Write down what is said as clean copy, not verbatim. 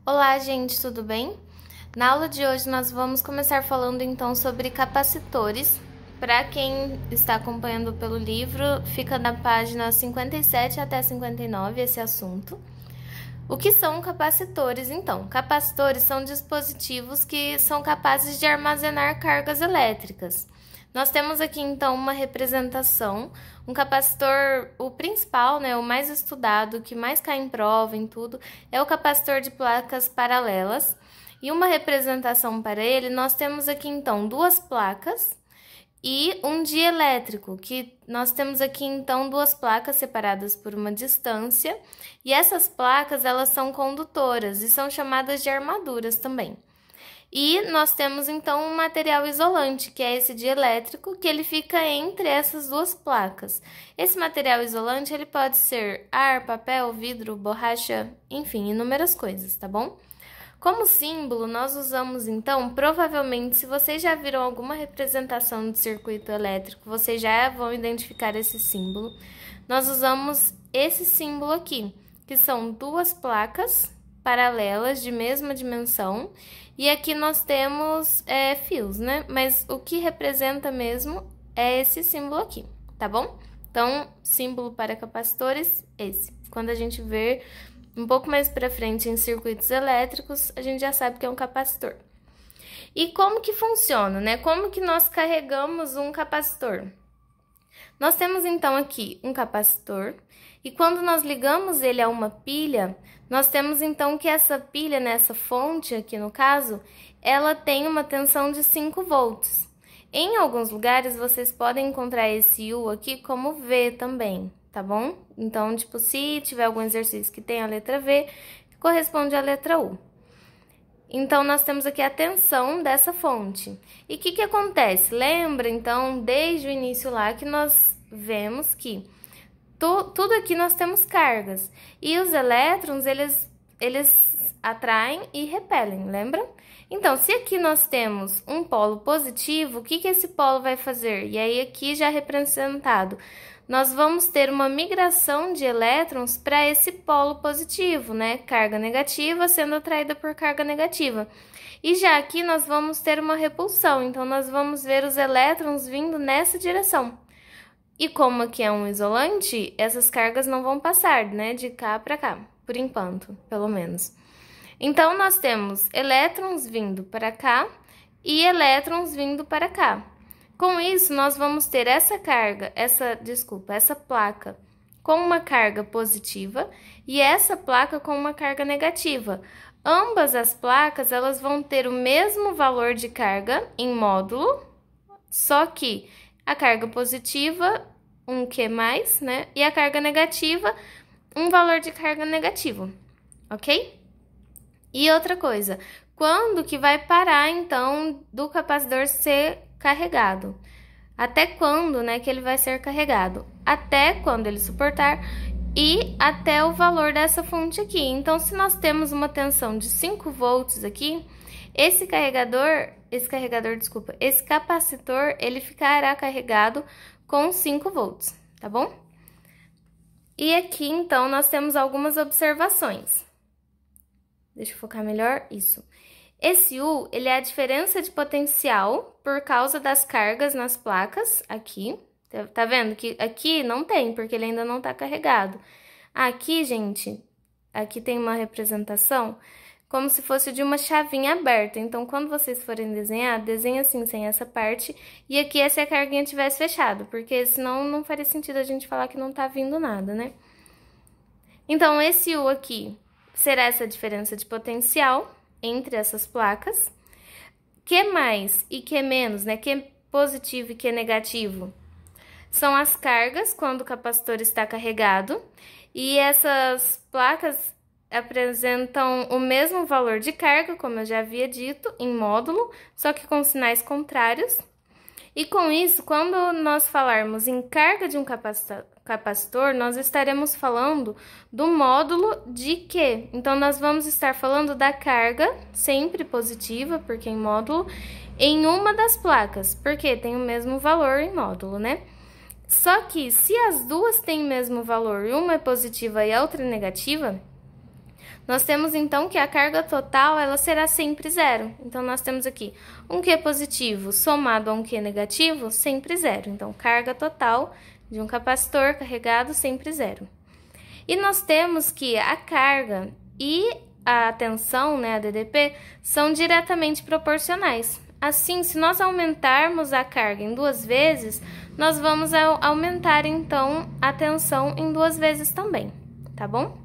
Olá, gente, tudo bem? Na aula de hoje nós vamos começar falando então sobre capacitores. Para quem está acompanhando pelo livro, fica na página 57 até 59 esse assunto. O que são capacitores, então? Capacitores são dispositivos que são capazes de armazenar cargas elétricas. Nós temos aqui, então, uma representação, um capacitor, o principal, né, o mais estudado, que mais cai em prova, em tudo, é o capacitor de placas paralelas. E uma representação para ele, nós temos aqui, então, duas placas e um dielétrico, que nós temos aqui, então, duas placas separadas por uma distância. E essas placas, elas são condutoras e são chamadas de armaduras também. E nós temos, então, um material isolante, que é esse dielétrico, que ele fica entre essas duas placas. Esse material isolante, ele pode ser ar, papel, vidro, borracha, enfim, inúmeras coisas, tá bom? Como símbolo, nós usamos, então, provavelmente, se vocês já viram alguma representação de circuito elétrico, vocês já vão identificar esse símbolo. Nós usamos esse símbolo aqui, que são duas placas paralelas de mesma dimensão, e aqui nós temos fios, né? Mas o que representa mesmo é esse símbolo aqui, tá bom? Então, símbolo para capacitores, esse. Quando a gente ver um pouco mais para frente em circuitos elétricos, a gente já sabe que é um capacitor. E como que funciona, né? Como que nós carregamos um capacitor? Nós temos então aqui um capacitor, e quando nós ligamos ele a uma pilha, nós temos então que essa pilha, nessa fonte aqui no caso, ela tem uma tensão de 5 volts. Em alguns lugares vocês podem encontrar esse U aqui como V também, tá bom? Então, tipo, se tiver algum exercício que tem a letra V, corresponde à letra U. Então, nós temos aqui a tensão dessa fonte. E o que acontece? Lembra, então, desde o início lá que nós vemos que tudo aqui nós temos cargas. E os elétrons, eles atraem e repelem, lembra? Então, se aqui nós temos um polo positivo, o que esse polo vai fazer? E aí, aqui já representado, nós vamos ter uma migração de elétrons para esse polo positivo, né? Carga negativa sendo atraída por carga negativa. E já aqui nós vamos ter uma repulsão, então nós vamos ver os elétrons vindo nessa direção. E como aqui é um isolante, essas cargas não vão passar, né? De cá para cá, por enquanto, pelo menos. Então, nós temos elétrons vindo para cá e elétrons vindo para cá. Com isso, nós vamos ter essa carga, essa placa com uma carga positiva e essa placa com uma carga negativa. Ambas as placas, elas vão ter o mesmo valor de carga em módulo, só que a carga positiva, um Q+, né? E a carga negativa, um valor de carga negativo, ok? E outra coisa, quando que vai parar, então, do capacitor ser carregado? Até quando, né, que ele vai ser carregado? Até quando ele suportar e até o valor dessa fonte aqui. Então, se nós temos uma tensão de 5 volts aqui, esse capacitor, ele ficará carregado com 5 volts, tá bom? E aqui, então, nós temos algumas observações. Deixa eu focar melhor, isso. Esse U, ele é a diferença de potencial por causa das cargas nas placas, aqui. Tá vendo que aqui não tem, porque ele ainda não tá carregado. Aqui, gente, aqui tem uma representação como se fosse de uma chavinha aberta. Então, quando vocês forem desenhar, desenha assim, sem essa parte, e aqui é se a carguinha tivesse fechado, porque senão não faria sentido a gente falar que não tá vindo nada, né? Então, esse U aqui será essa diferença de potencial entre essas placas. Q+ e Q-, né? Q positivo e Q negativo são as cargas quando o capacitor está carregado, e essas placas apresentam o mesmo valor de carga, como eu já havia dito, em módulo, só que com sinais contrários. E com isso, quando nós falarmos em carga de um capacitor, nós estaremos falando do módulo de Q. Então, nós vamos estar falando da carga, sempre positiva, porque em módulo, em uma das placas, porque tem o mesmo valor em módulo, né? Só que, se as duas têm o mesmo valor e uma é positiva e a outra é negativa, Nós temos então que a carga total ela será sempre zero. Então nós temos aqui um Q positivo somado a um Q negativo, sempre zero. Então carga total de um capacitor carregado sempre zero. E nós temos que a carga e a tensão, né, a DDP, são diretamente proporcionais. Assim, se nós aumentarmos a carga em 2 vezes, nós vamos aumentar então a tensão em 2 vezes também, tá bom?